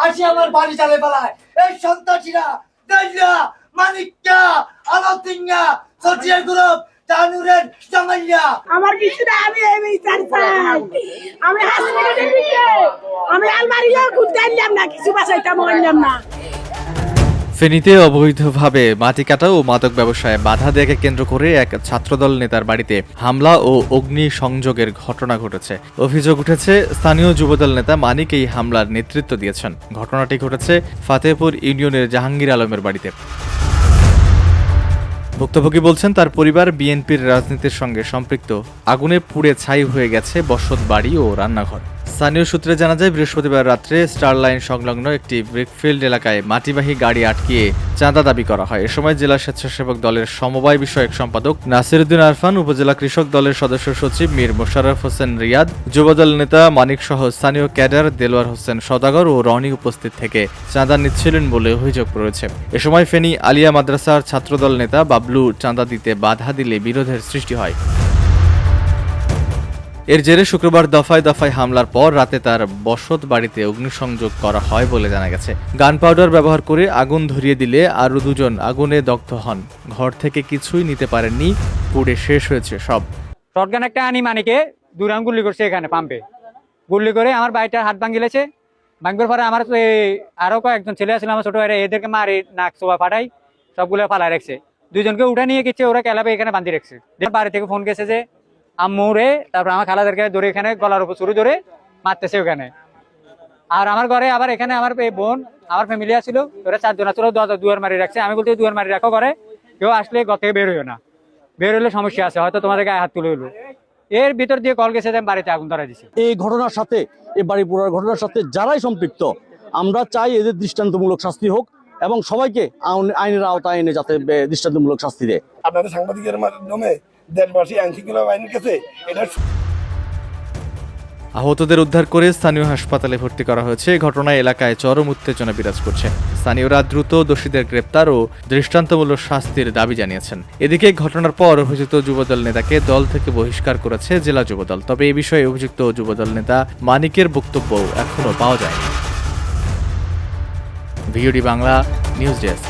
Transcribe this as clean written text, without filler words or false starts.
আসি আমার বাড়ি চালে বেলায় এই সন্ত্রাসীরা গাইলা মানিককা আলাদিঙ্গা সচিয়া গ্রুপ তানুরের জামাইয়া আমার কিছু না, আমি এই বিচার চাই। আমি হাসপাতালে আমি আলমারিও খুলতে আনলাম না, কিছু বাঁচাইতাম আনলাম না। ফেনীতে অবৈধভাবে মাটি কাটা ও মাদক ব্যবসায় বাধা দেয়াকে কেন্দ্র করে এক ছাত্রদল নেতার বাড়িতে হামলা ও অগ্নি সংযোগের ঘটনা ঘটেছে। অভিযোগ উঠেছে স্থানীয় যুবদল নেতা মানিক এই হামলার নেতৃত্ব দিয়েছেন। ঘটনাটি ঘটেছে ফাতেহপুর ইউনিয়নের জাহাঙ্গীর আলমের বাড়িতে। ভুক্তভোগী বলছেন তার পরিবার বিএনপির রাজনীতির সঙ্গে সম্পৃক্ত। আগুনে পুড়ে ছাই হয়ে গেছে বসত বাড়ি ও রান্নাঘর। স্থানীয় সূত্রে জানা যায়, বৃহস্পতিবার রাত্রে স্টার লাইন সংলগ্ন একটি ব্রিকফিল্ড এলাকায় মাটিবাহী গাড়ি আটকিয়ে চাঁদা দাবি করা হয়। এ সময় জেলা স্বেচ্ছাসেবক দলের সমবায় বিষয়ক সম্পাদক নাসিরউদ্দিন আরফান, উপজেলা কৃষক দলের সদস্য সচিব মীর মোশাররফ হোসেন রিয়াদ, যুবদল নেতা মানিক সহ স্থানীয় ক্যাডার দেলোয়ার হোসেন সওদাগর ও রনি উপস্থিত থেকে চাঁদা নিচ্ছিলেন বলে অভিযোগ রয়েছে। এ সময় ফেনী আলিয়া মাদ্রাসার ছাত্রদল নেতা বাবলু চাঁদা দিতে বাধা দিলে বিরোধের সৃষ্টি হয়। এর জেরে শুক্রবার দফায় দফায় হামলার পর রাতে তার বসত বাড়িতে অগ্নিসংযোগ করা হয় বলে জানা গেছে। গান পাউডার ব্যবহার করে আগুন ধরিয়ে দিলে আরও দুজন আগুনে দগ্ধ হন। ঘর থেকে কিছুই নিতে পারেননি, পুড়ে শেষ হয়েছে সব। শটগান একটা আনি মানিকে দুরাম গুলি করছে, এখানে পাম্পে গুলি করে আমার বাড়িটার হাত ভাঙিলেছে। ভাঙবার পরে আমার আরো কয়েকজন ছেলে আসলে আমার ছোট ভাইরা এদেরকে মারি নাক সোয়া ফাটাই সবগুলো ফালাই রাখছে। দুজনকে উঠে নিয়ে গেছে, ওরা ক্যালাবে এখানে বাঁধি রাখছে। বাড়ি থেকে ফোন গেছে যে আম্মুরে, তারপর আমার খালাদেরকে ধরে এখানে গলার উপর চুরি ধরে মারতেছে ওখানে। আর আমার ঘরে আবার এখানে আমার বোন, আমার ফ্যামিলি আসছিল, ওরা 4 জন আসছিল, দুয়ার মারি রাখছে। আমি বলতে দুয়ার মারি রাখো ঘরে, কেউ আসলে ঘর থেকে বের হইও না, বের হলে সমস্যা আছে, হয়তো তোমাদের গায়ে হাত তুলে হইলো। এর ভিতর দিয়ে কল গেছে যে বাড়িতে আগুন ধরা দিছে। এই ঘটনার সাথে, এই বাড়ি পোড়ার ঘটনার সাথে যারাই সম্পৃক্ত, আমরা চাই এদের দৃষ্টান্তমূলক শাস্তি হোক এবং সবাইকে আইনের আওতায় এনে যাতে দৃষ্টান্তমূলক শাস্তি দেয়। আপনাদের সাংবাদিকের মাধ্যমে দেশবাসী আইনশৃঙ্খলা বাহিনীর কাছে এটা। আহতদের উদ্ধার করে স্থানীয় হাসপাতালে ভর্তি করা হয়েছে। ঘটনায় এলাকায় চরম উত্তেজনা বিরাজ করছে। স্থানীয়রা দ্রুত দোষীদের গ্রেপ্তার ও দৃষ্টান্তমূলক শাস্তির দাবি জানিয়েছেন। এদিকে ঘটনার পর অভিযুক্ত যুবদল নেতাকে দল থেকে বহিষ্কার করেছে জেলা যুবদল। তবে এ বিষয়ে অভিযুক্ত যুবদল নেতা মানিকের বক্তব্য এখনো পাওয়া যায়নি। VOD Bangla news desk.